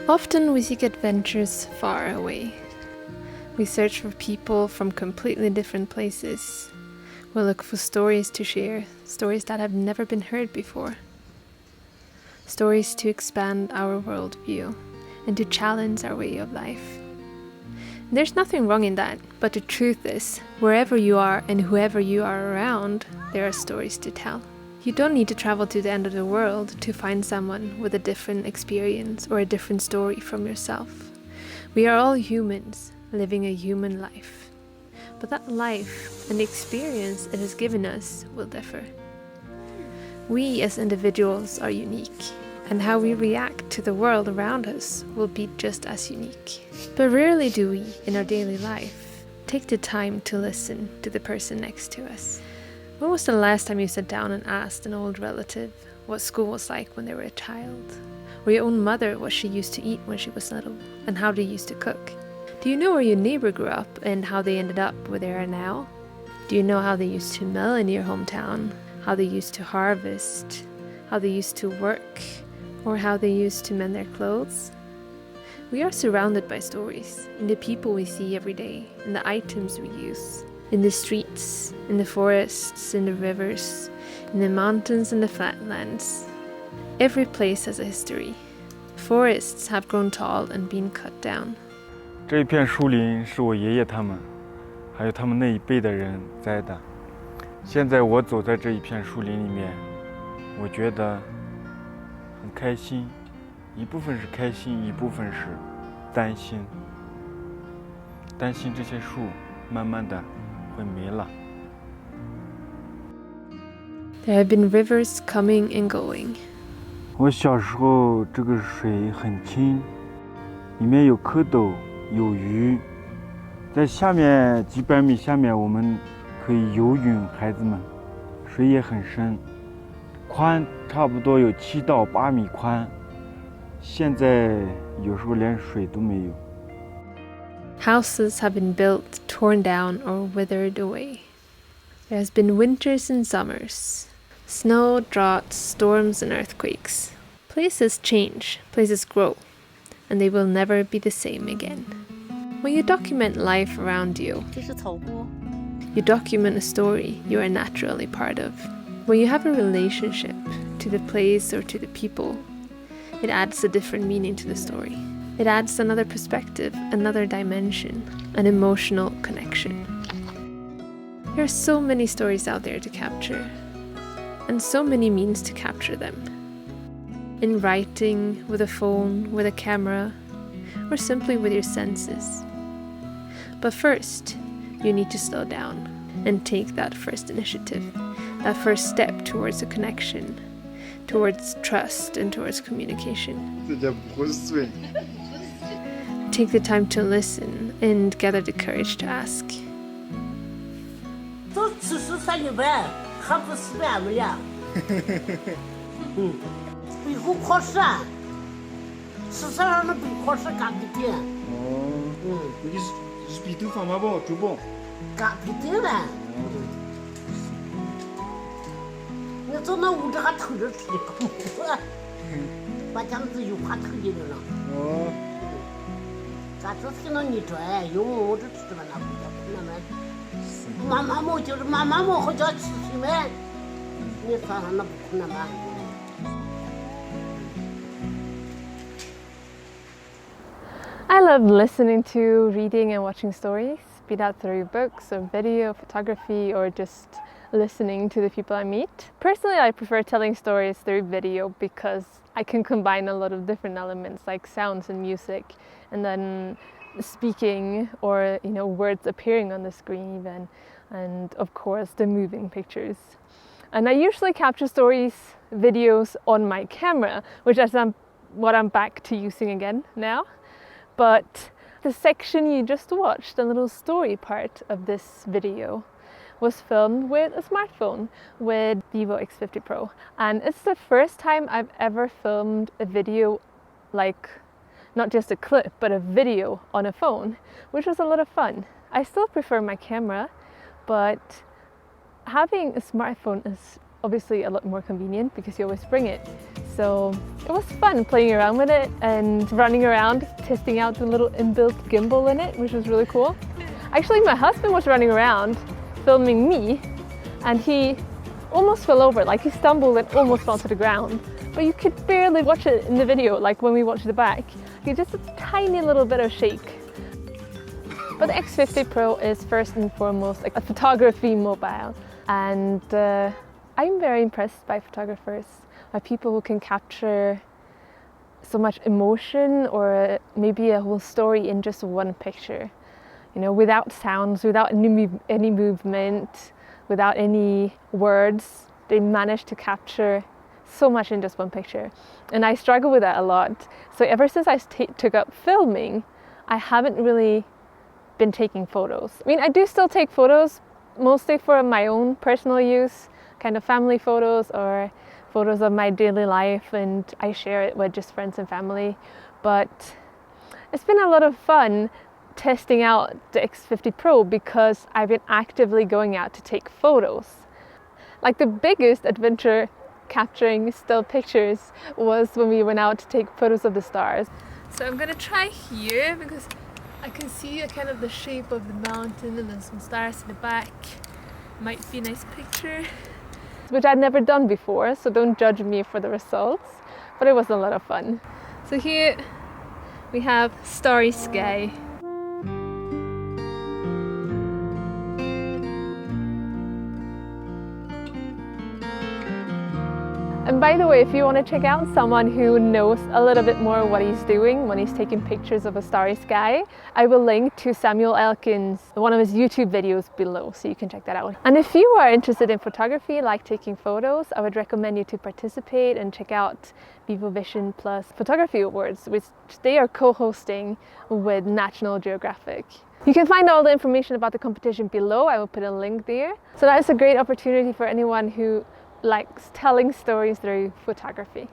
Often we seek adventures far away. We search for people from completely different places. We look for stories to share, stories that have never been heard before. Stories to expand our worldview and to challenge our way of life. There's nothing wrong in that, but the truth is, wherever you are and whoever you are around, there are stories to tell. You don't need to travel to the end of the world to find someone with a different experience or a different story from yourself. We are all humans, living a human life. But that life and the experience it has given us will differ. We as individuals are unique, and how we react to the world around us will be just as unique. But rarely do we, in our daily life, take the time to listen to the person next to us. When was the last time you sat down and asked an old relative what school was like when they were a child? Or your own mother what she used to eat when she was little, and how they used to cook? Do you know where your neighbor grew up and how they ended up where they are now? Do you know how they used to mill in your hometown? How they used to harvest? How they used to work? Or how they used to mend their clothes? We are surrounded by stories, in the people we see every day, in the items we use, in the streets, in the forests, in the rivers, in the mountains and the flatlands. Every place has a history. Forests have grown tall and been cut down. 这一片树林是我爷爷他们，还有他们那一辈的人栽的。现在我走在这一片树林里面，我觉得很开心，一部分是开心，一部分是担心，担心这些树慢慢的会没了。There have been rivers coming and going. 我小时候这个水很清，里面有蝌蚪，有鱼，在下面几百米下面我们可以游泳，孩子们，水也很深，宽差不多有7到8米宽，现在有时候连水都没有。Houses have been built, torn down, or withered away. There has been winters and summers, snow, droughts, storms, and earthquakes. Places change, places grow, and they will never be the same again. When you document life around you, you document a story you are naturally part of. When you have a relationship to the place or to the people, it adds a different meaning to the story. It adds another perspective, another dimension, an emotional connection. There are so many stories out there to capture, and so many means to capture them. In writing, with a phone, with a camera, or simply with your senses. But first, you need to slow down and take that first initiative, that first step towards a connection, towards trust and towards communication. Take the time to listen and gather the courage to ask. 都吃3年半，还不4万没了。背后考试啊，吃上让那背考试干不定。你是鼻头发麻包周报？干不定了。你走那屋子还偷着吃的，把酱子又怕偷进去了。咱这听到你这有我这吃吧那不叫那么。妈妈我就是妈妈我好叫吃什么？你算上那不可能吗？ I love listening to, reading and watching stories, be that through books or video, photography, or just listening to the people I meet. Personally, I prefer telling stories through video because I can combine a lot of different elements like sounds and music, and then speaking or words appearing on the screen even, and of course the moving pictures. And I usually capture stories, videos on my camera, which is what I'm back to using again now. But the section you just watched, the little story part of this video, was filmed with a smartphone with vivo X50 Pro. And it's the first time I've ever filmed a video, like not just a clip, but a video on a phone, which was a lot of fun. I still prefer my camera, but having a smartphone is obviously a lot more convenient because you always bring it. So it was fun playing around with it and running around, testing out the little inbuilt gimbal in it, which was really cool. Actually, my husband was running around filming me, and he almost fell over, like he stumbled and almost fell to the ground. But you could barely watch it in the video, like when we watched the back. Just a tiny little bit of shake. But the X50 Pro is first and foremost like a photography mobile. And I'm very impressed by photographers, by people who can capture so much emotion or maybe a whole story in just one picture. You know, without sounds, without any movement, without any words, they manage to capture so much in just one picture. And I struggle with that a lot. So ever since I took up filming, I haven't really been taking photos. I mean, I do still take photos, mostly for my own personal use, kind of family photos or photos of my daily life, and I share it with just friends and family. But it's been a lot of fun testing out the X50 Pro because I've been actively going out to take photos. Like the biggest adventure capturing still pictures was when we went out to take photos of the stars. So I'm gonna try here because I can see kind of the shape of the mountain and then some stars in the back. Might be a nice picture. Which I'd never done before, so don't judge me for the results, but it was a lot of fun. So here we have starry sky. And by the way, if you want to check out someone who knows a little bit more what he's doing when he's taking pictures of a starry sky, I will link to Samuel Elkin's, one of his YouTube videos below, so you can check that out. And if you are interested in photography, like taking photos, I would recommend you to participate and check out Vivo Vision Plus Photography Awards, which they are co-hosting with National Geographic. You can find all the information about the competition below. I will put a link there. So that is a great opportunity for anyone who likes telling stories through photography.